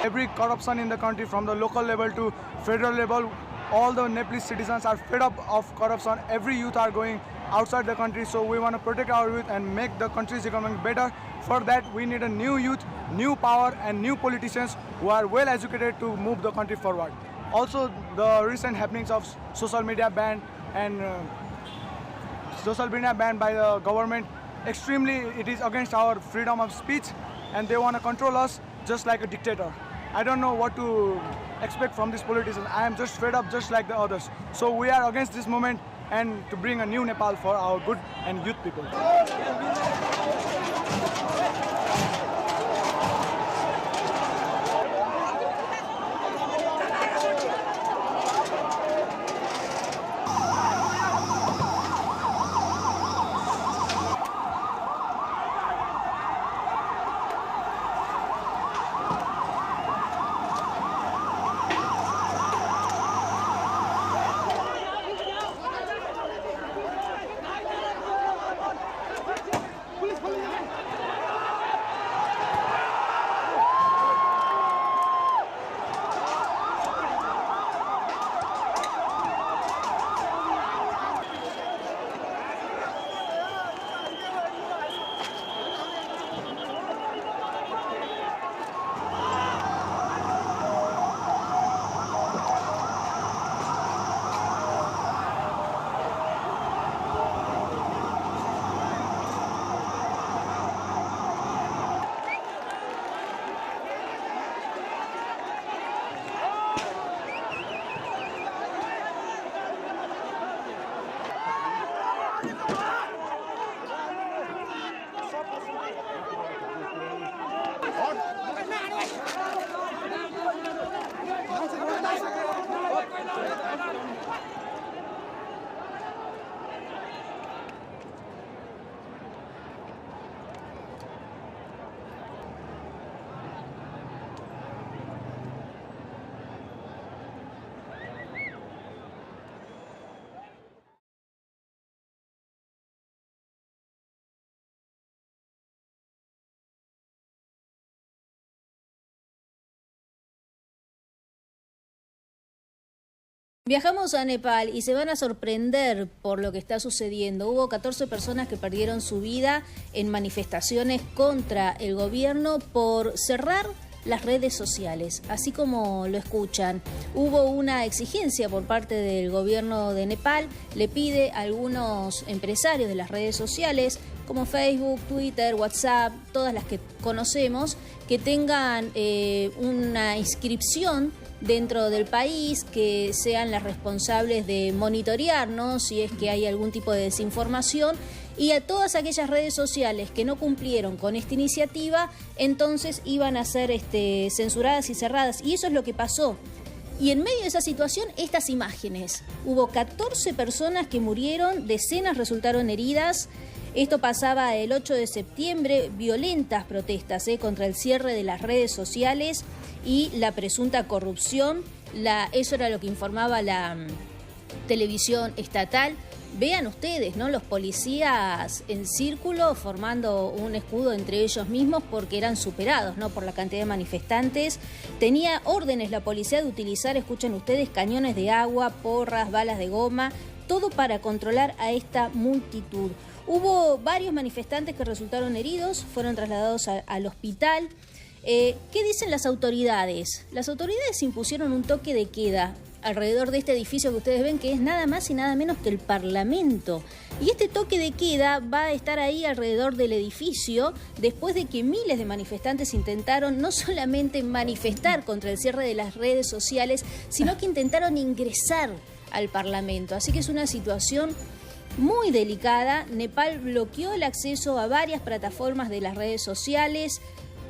Every corruption in the country, from the local level to federal level, all the Nepalese citizens are fed up of corruption. Every youth are going outside the country, so we want to protect our youth and make the country's economy better. For that, we need a new youth, new power, and new politicians who are well educated to move the country forward. Also, the recent happenings of social media ban and social media ban by the government, extremely, it is against our freedom of speech, and they want to control us just like a dictator. I don't know what to expect from these politicians. I am just fed up just like the others. So we are against this movement and to bring a new Nepal for our good and youth people. Viajamos a Nepal y se van a sorprender por lo que está sucediendo. Hubo 14 personas que perdieron su vida en manifestaciones contra el gobierno por cerrar las redes sociales, así como lo escuchan. Hubo una exigencia por parte del gobierno de Nepal, le pide a algunos empresarios de las redes sociales, como Facebook, Twitter, WhatsApp, todas las que conocemos, que tengan una inscripción dentro del país, que sean las responsables de monitorearnos si es que hay algún tipo de desinformación, y a todas aquellas redes sociales que no cumplieron con esta iniciativa, entonces iban a ser censuradas y cerradas, y eso es lo que pasó. Y en medio de esa situación, estas imágenes. Hubo 14 personas que murieron, decenas resultaron heridas. Esto pasaba el 8 de septiembre, violentas protestas contra el cierre de las redes sociales y la presunta corrupción. Eso era lo que informaba la televisión estatal. Vean ustedes, ¿no? Los policías en círculo formando un escudo entre ellos mismos porque eran superados, ¿no?, por la cantidad de manifestantes. Tenía órdenes la policía de utilizar, escuchen ustedes, cañones de agua, porras, balas de goma, todo para controlar a esta multitud. Hubo varios manifestantes que resultaron heridos, fueron trasladados al hospital. ¿Qué dicen las autoridades? Las autoridades impusieron un toque de queda alrededor de este edificio que ustedes ven, que es nada más y nada menos que el Parlamento. Y este toque de queda va a estar ahí alrededor del edificio después de que miles de manifestantes intentaron no solamente manifestar contra el cierre de las redes sociales, sino que intentaron ingresar al Parlamento. Así que es una situación muy delicada. Nepal bloqueó el acceso a varias plataformas de las redes sociales.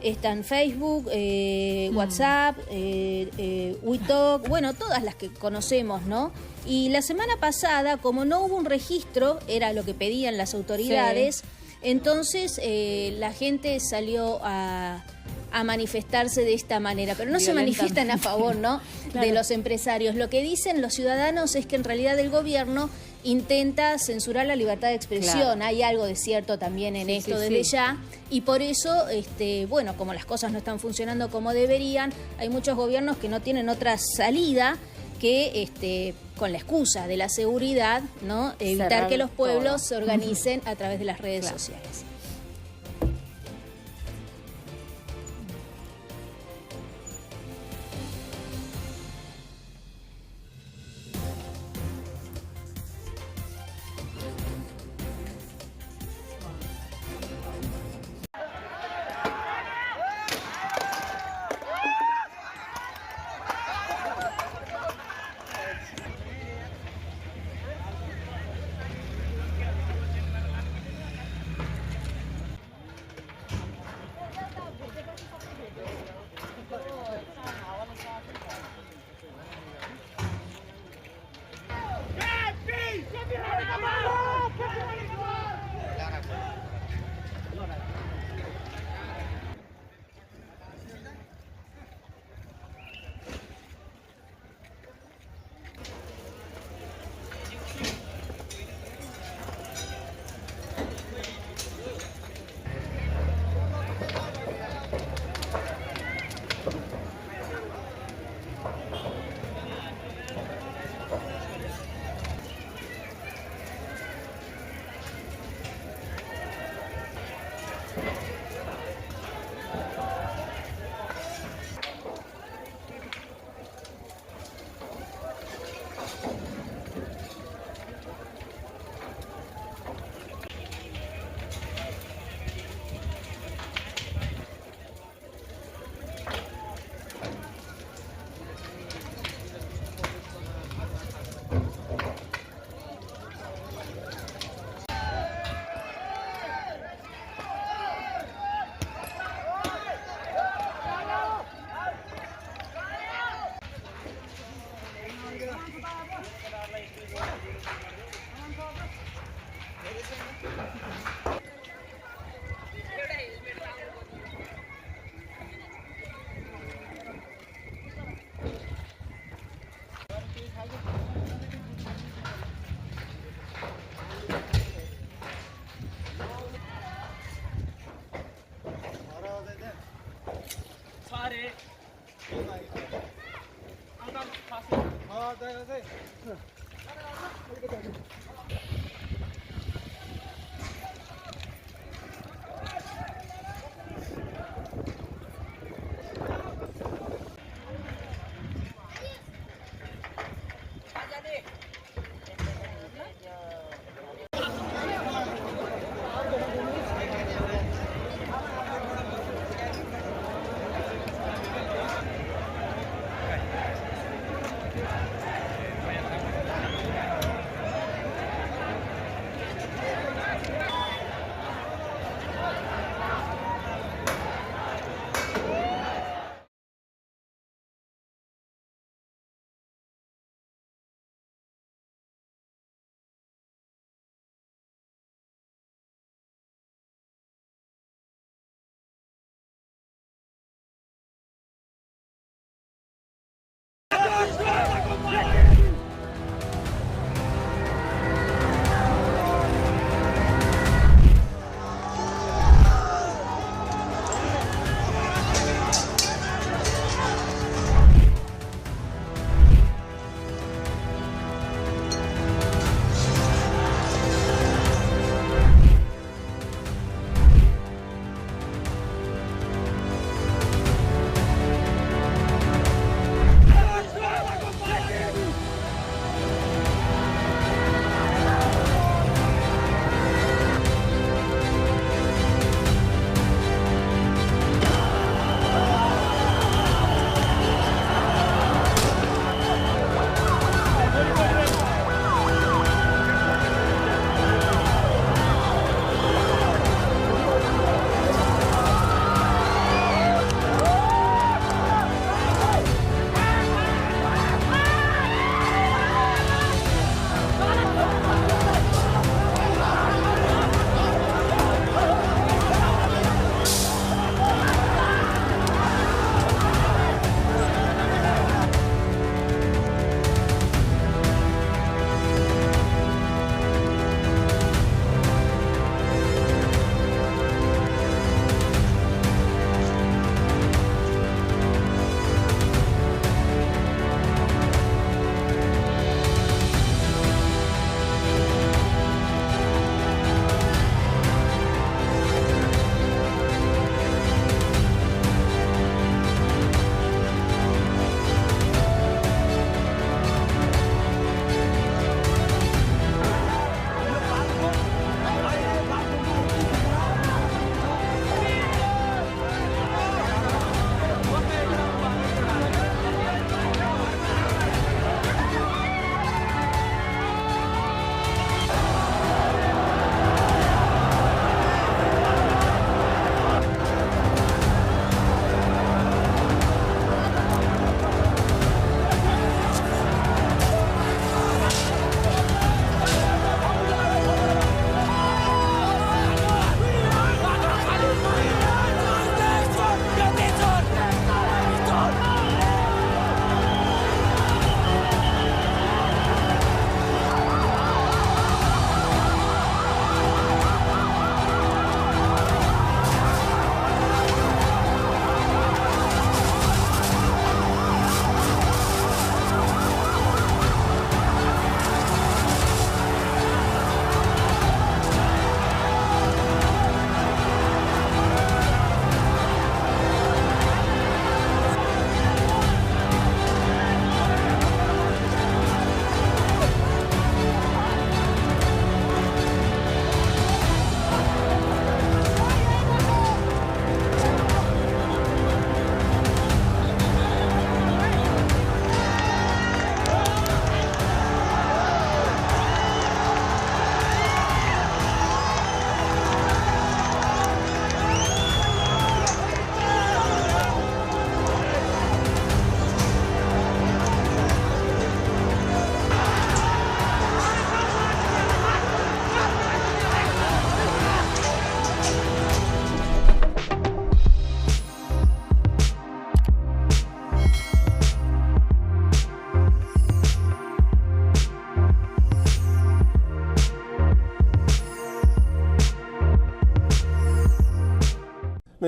Están Facebook, WhatsApp, WeTalk, bueno, todas las que conocemos, ¿no? Y la semana pasada, como no hubo un registro, era lo que pedían las autoridades, sí. Entonces la gente salió a a manifestarse de esta manera, pero no se manifiestan a favor, ¿no? Claro. De los empresarios. Lo que dicen los ciudadanos es que en realidad el gobierno intenta censurar la libertad de expresión. Claro. Hay algo de cierto también en esto desde ya, y por eso, bueno, como las cosas no están funcionando como deberían, hay muchos gobiernos que no tienen otra salida que con la excusa de la seguridad, ¿no? Evitar que los pueblos se organicen a través de las redes sociales.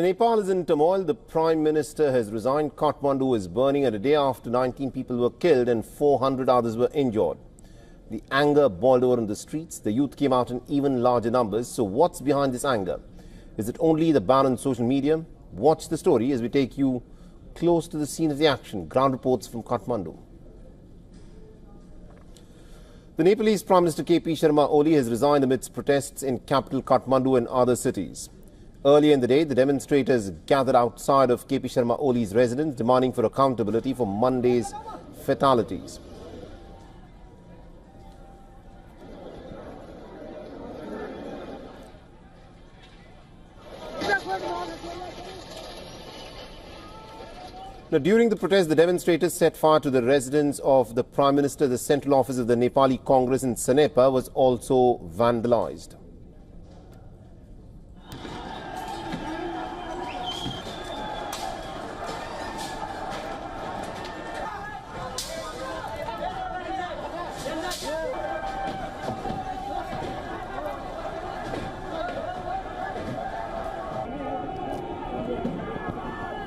Nepal is in turmoil. The Prime Minister has resigned. Kathmandu is burning at a day after 19 people were killed and 400 others were injured. The anger boiled over in the streets. The youth came out in even larger numbers. So what's behind this anger? Is it only the ban on social media? Watch the story as we take you close to the scene of the action. Ground reports from Kathmandu. The Nepalese Prime Minister KP Sharma Oli has resigned amidst protests in capital Kathmandu and other cities. Earlier in the day, the demonstrators gathered outside of KP Sharma Oli's residence, demanding for accountability for Monday's fatalities. Now, during the protest, the demonstrators set fire to the residence of the Prime Minister. The central office of the Nepali Congress in Sanepa was also vandalized.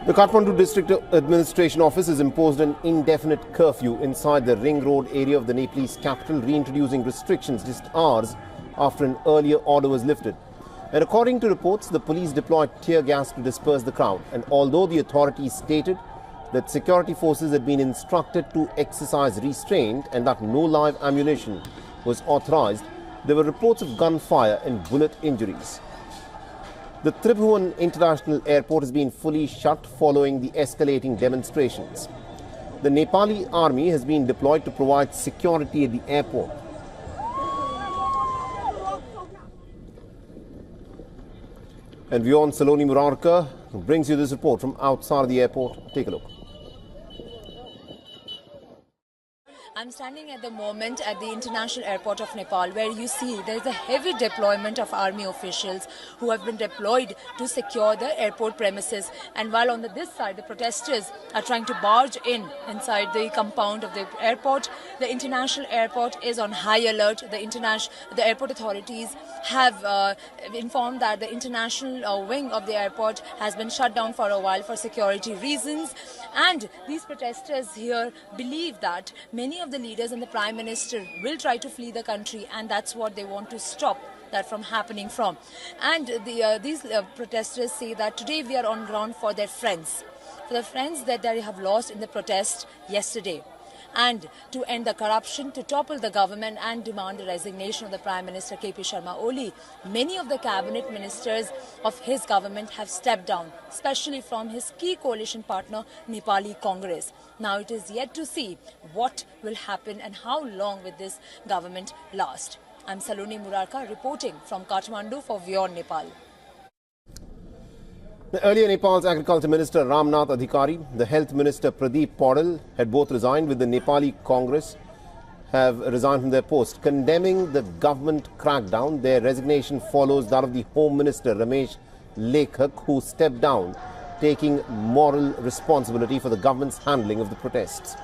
The Kathmandu District Administration Office has imposed an indefinite curfew inside the Ring Road area of the Nepalese capital, reintroducing restrictions just hours after an earlier order was lifted. And according to reports, the police deployed tear gas to disperse the crowd. And although the authorities stated that security forces had been instructed to exercise restraint and that no live ammunition was authorized, there were reports of gunfire and bullet injuries. The Tribhuvan International Airport has been fully shut following the escalating demonstrations. The Nepali army has been deployed to provide security at the airport. And Violencia Saloni Murarka brings you this report from outside the airport. Take a look. I'm standing at the moment at the International Airport of Nepal, where you see there is a heavy deployment of army officials who have been deployed to secure the airport premises. And while on this side, the protesters are trying to barge inside the compound of the airport. The international airport is on high alert. The airport authorities have informed that the international wing of the airport has been shut down for a while for security reasons. And these protesters here believe that many of the leaders and the Prime Minister will try to flee the country, and that's what they want to stop that from happening from. And these protesters say that today we are on ground for their friends, that they have lost in the protest yesterday, and to end the corruption, to topple the government and demand the resignation of the Prime Minister KP Sharma Oli. Many of the cabinet ministers of his government have stepped down, especially from his key coalition partner, Nepali Congress. Now it is yet to see what will happen and how long will this government last. I'm Saloni Murarka reporting from Kathmandu for Vion Nepal. Earlier, Nepal's Agriculture Minister Ramnath Adhikari, the Health Minister Pradeep Paudel had both resigned, with the Nepali Congress have resigned from their post. Condemning the government crackdown, their resignation follows that of the Home Minister Ramesh Lekhak, who stepped down, taking moral responsibility for the government's handling of the protests.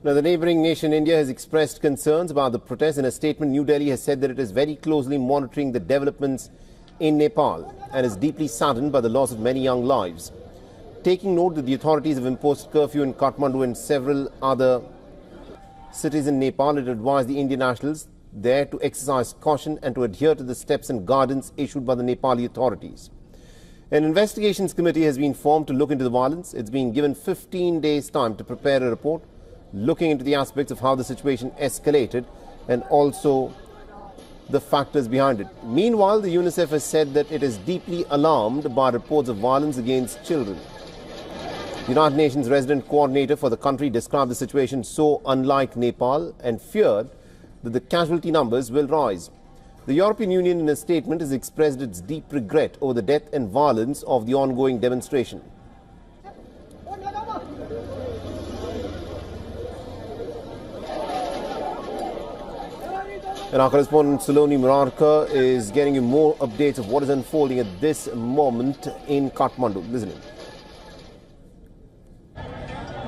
Now, the neighbouring nation India has expressed concerns about the protests. In a statement, New Delhi has said that it is very closely monitoring the developments in Nepal and is deeply saddened by the loss of many young lives. Taking note that the authorities have imposed curfew in Kathmandu and several other cities in Nepal, it advised the Indian nationals there to exercise caution and to adhere to the steps and guidance issued by the Nepali authorities. An investigations committee has been formed to look into the violence. It's been given 15 days' time to prepare a report looking into the aspects of how the situation escalated and also the factors behind it. Meanwhile, the UNICEF has said that it is deeply alarmed by reports of violence against children. The United Nations resident coordinator for the country described the situation so unlike Nepal and feared that the casualty numbers will rise. The European Union, in a statement, has expressed its deep regret over the death and violence of the ongoing demonstration. And our correspondent Saloni Murarka is getting you more updates of what is unfolding at this moment in Kathmandu. Listen in.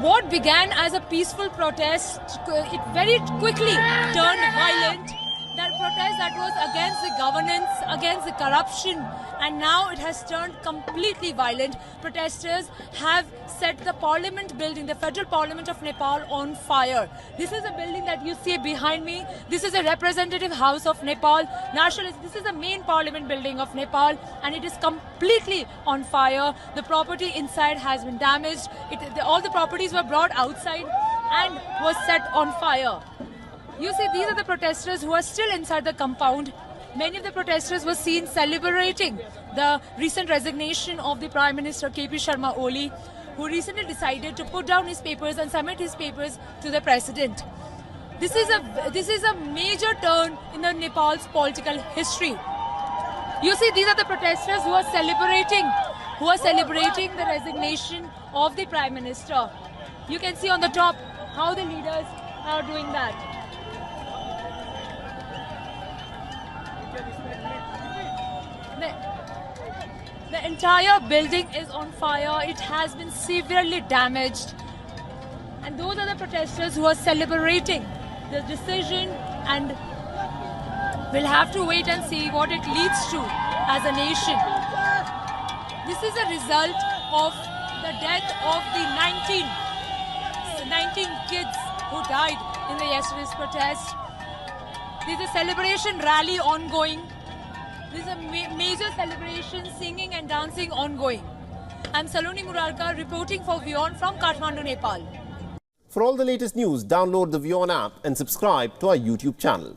What began as a peaceful protest, it very quickly turned violent. That protest that was against the governance, against the corruption, and now it has turned completely violent. Protesters have set the parliament building, the federal parliament of Nepal, on fire. This is a building that you see behind me. This is a representative house of Nepal. This is the main parliament building of Nepal, and it is completely on fire. The property inside has been damaged. All the properties were brought outside and was set on fire. You see, these are the protesters who are still inside the compound. Many of the protesters were seen celebrating the recent resignation of the Prime Minister KP Sharma Oli, who recently decided to put down his papers and submit his papers to the president. This is a major turn in the Nepal's political history. You see, these are the protesters who are celebrating the resignation of the Prime Minister. You can see on the top how the leaders are doing that. The entire building is on fire. It has been severely damaged. And those are the protesters who are celebrating the decision, and we'll have to wait and see what it leads to as a nation. This is a result of the death of the 19 kids who died in the yesterday's protest. There's a celebration rally ongoing. There's a major celebration, singing and dancing ongoing. I'm Saloni Murarka reporting for WION from Kathmandu, Nepal. For all the latest news, download the WION app and subscribe to our YouTube channel.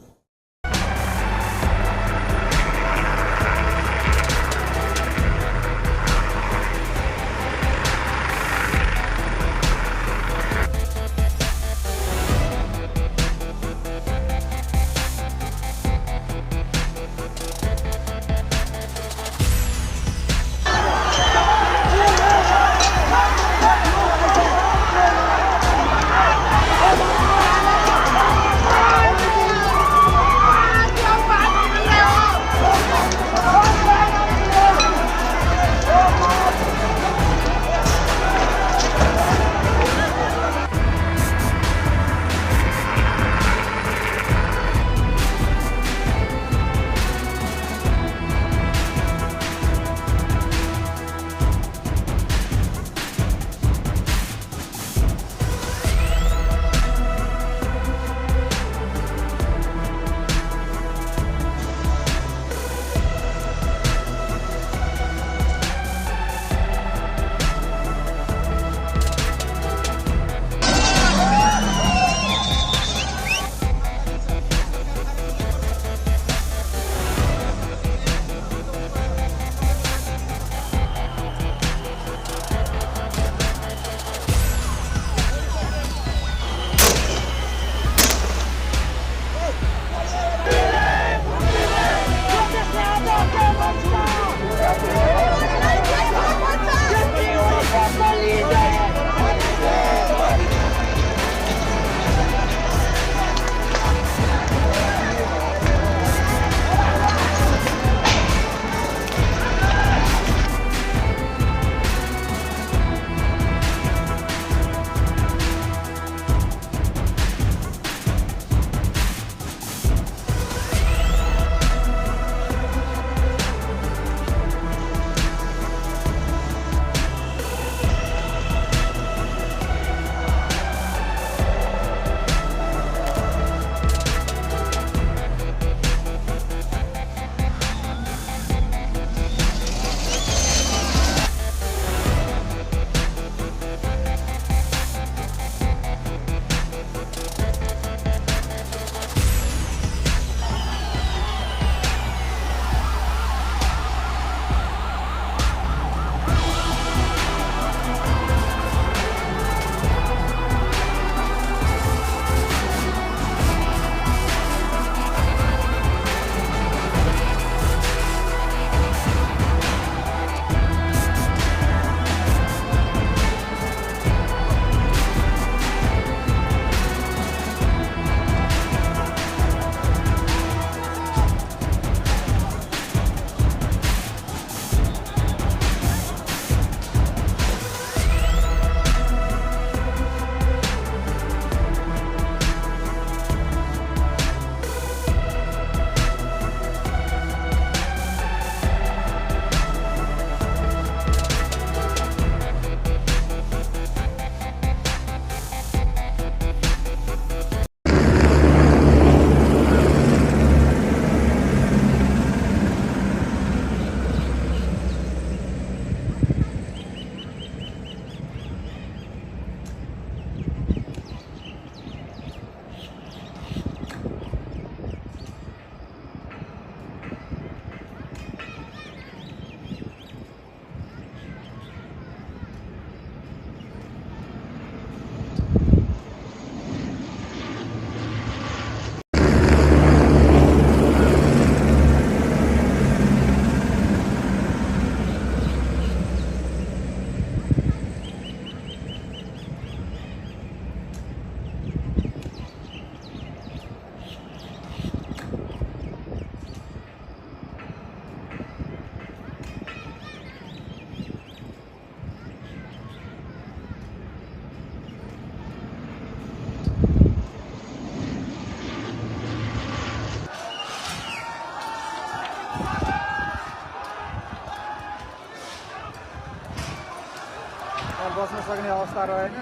अवस्था रहेन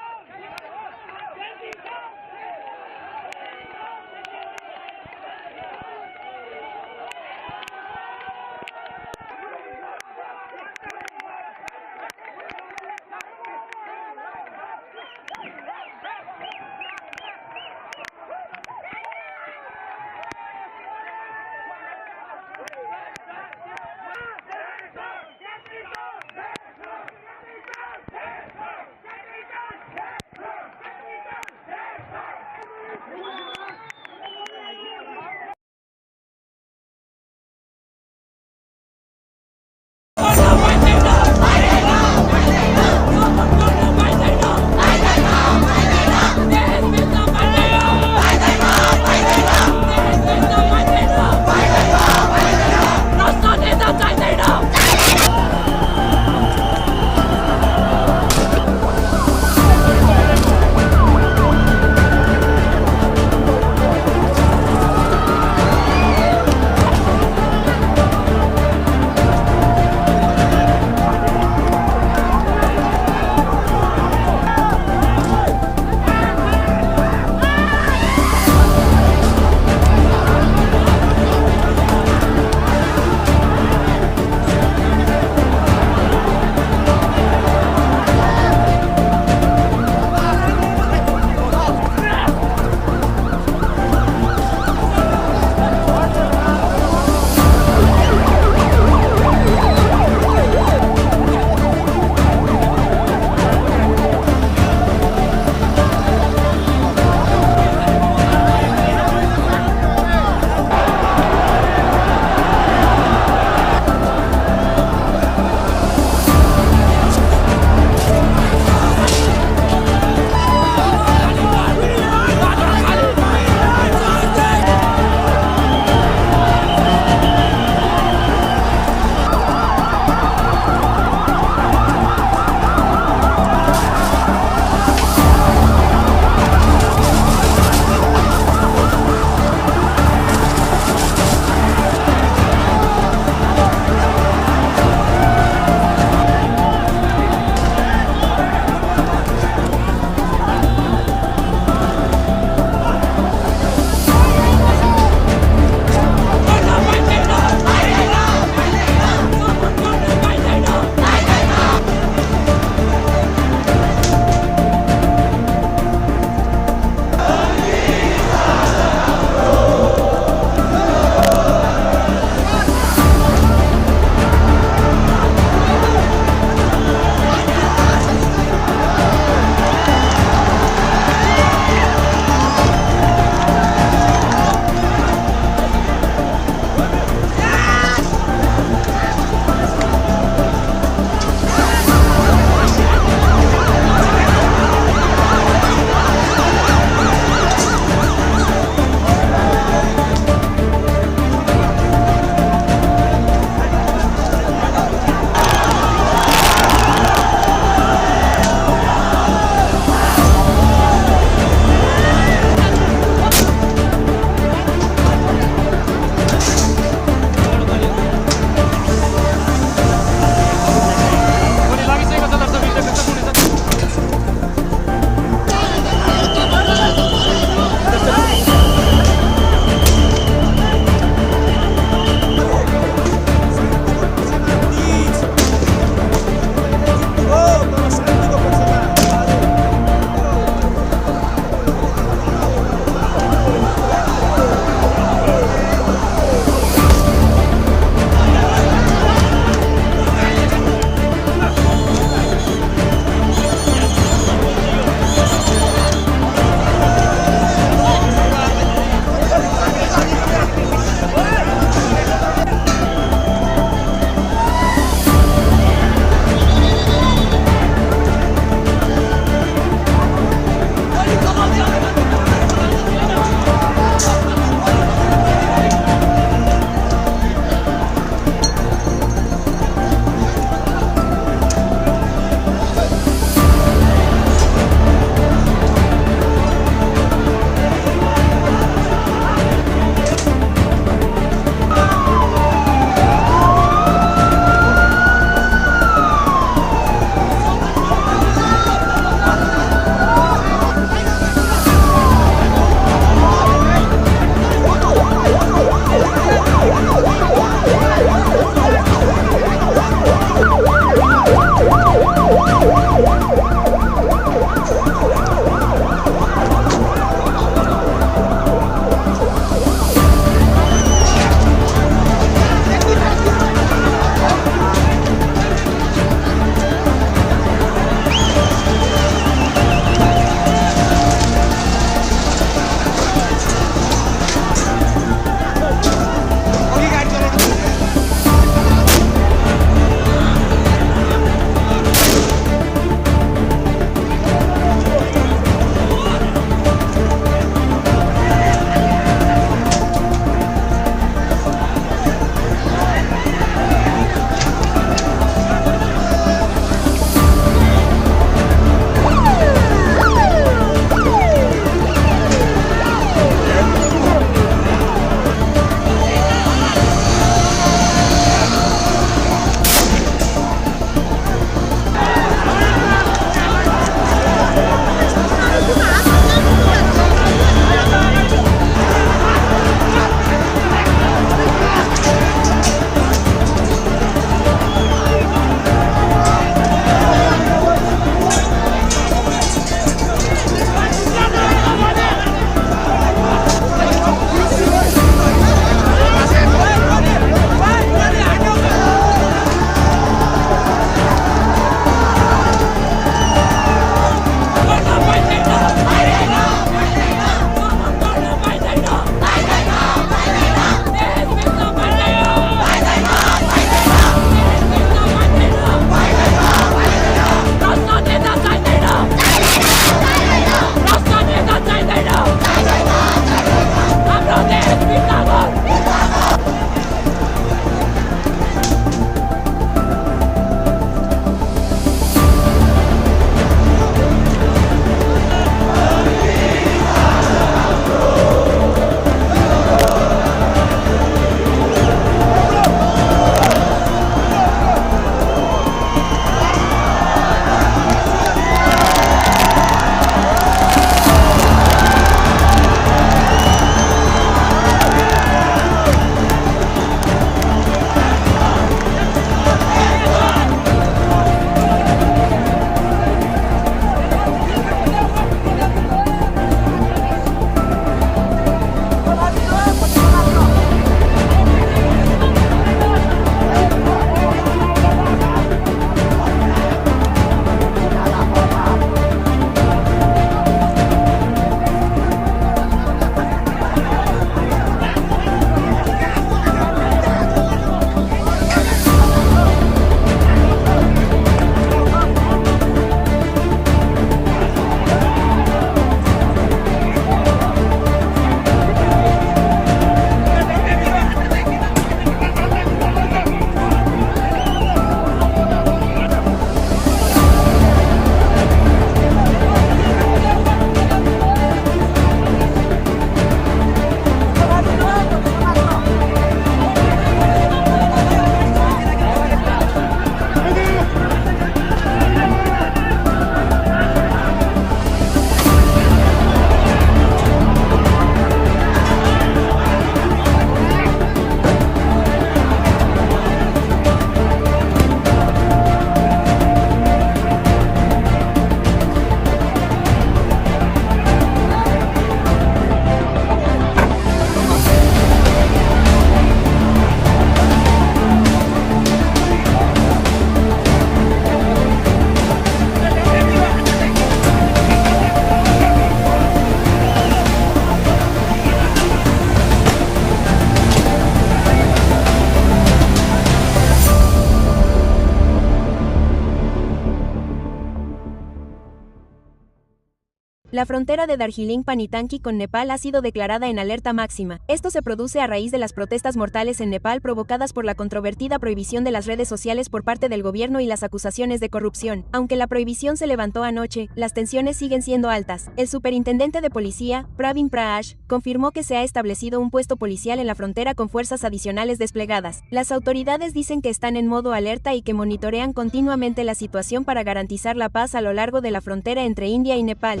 La frontera de Darjeeling-Panitanki con Nepal ha sido declarada en alerta máxima. Esto se produce a raíz de las protestas mortales en Nepal provocadas por la controvertida prohibición de las redes sociales por parte del gobierno y las acusaciones de corrupción. Aunque la prohibición se levantó anoche, las tensiones siguen siendo altas. El superintendente de policía, Pravin Praash, confirmó que se ha establecido un puesto policial en la frontera con fuerzas adicionales desplegadas. Las autoridades dicen que están en modo alerta y que monitorean continuamente la situación para garantizar la paz a lo largo de la frontera entre India y Nepal.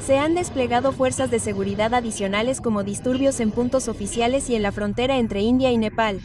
Se han desplegado fuerzas de seguridad adicionales como disturbios en puntos oficiales y en la frontera entre India y Nepal.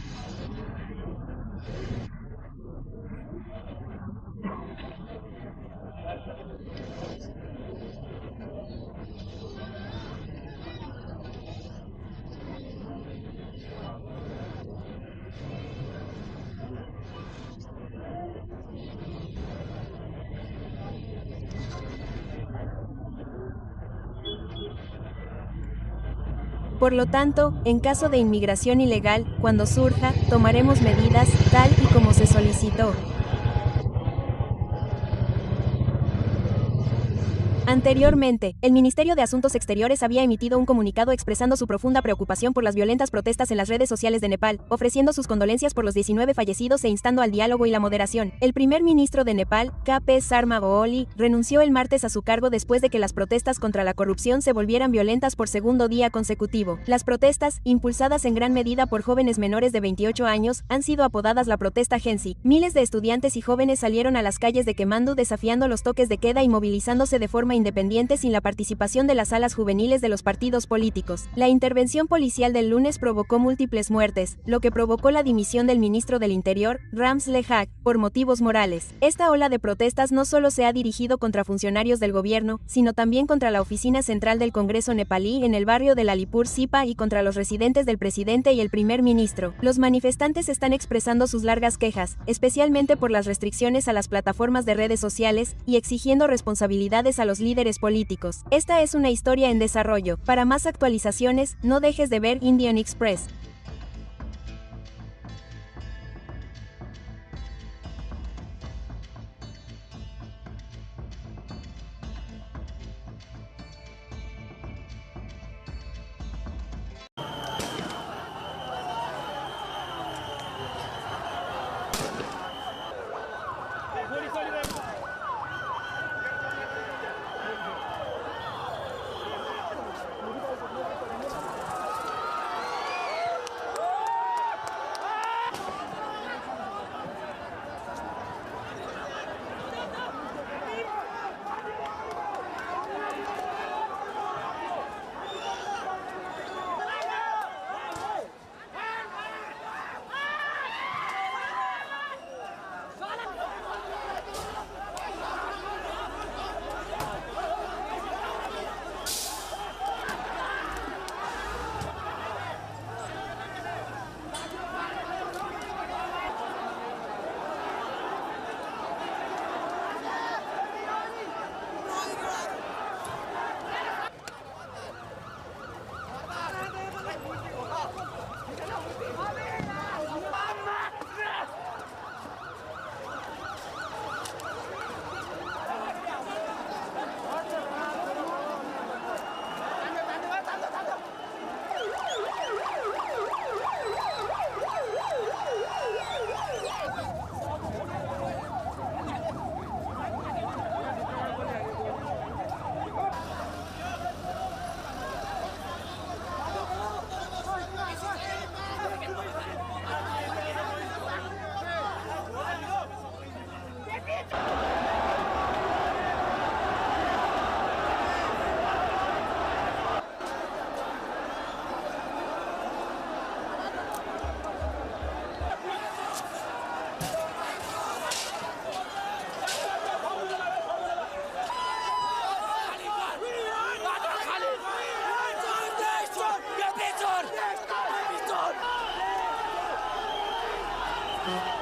Por lo tanto, en caso de inmigración ilegal, cuando surja, tomaremos medidas, tal y como se solicitó. Anteriormente, el Ministerio de Asuntos Exteriores había emitido un comunicado expresando su profunda preocupación por las violentas protestas en las redes sociales de Nepal, ofreciendo sus condolencias por los 19 fallecidos e instando al diálogo y la moderación. El primer ministro de Nepal, K.P. Sharma Oli, renunció el martes a su cargo después de que las protestas contra la corrupción se volvieran violentas por segundo día consecutivo. Las protestas, impulsadas en gran medida por jóvenes menores de 28 años, han sido apodadas la protesta Gensi. Miles de estudiantes y jóvenes salieron a las calles de Kathmandu desafiando los toques de queda y movilizándose de forma independiente sin la participación de las salas juveniles de los partidos políticos. La intervención policial del lunes provocó múltiples muertes, lo que provocó la dimisión del ministro del Interior, Rams Lehak, por motivos morales. Esta ola de protestas no solo se ha dirigido contra funcionarios del gobierno, sino también contra la oficina central del Congreso nepalí en el barrio de Lalipur Sipa y contra los residentes del presidente y el primer ministro. Los manifestantes están expresando sus largas quejas, especialmente por las restricciones a las plataformas de redes sociales, y exigiendo responsabilidades a los líderes políticos. Esta es una historia en desarrollo. Para más actualizaciones, no dejes de ver Indian Express. Nepal.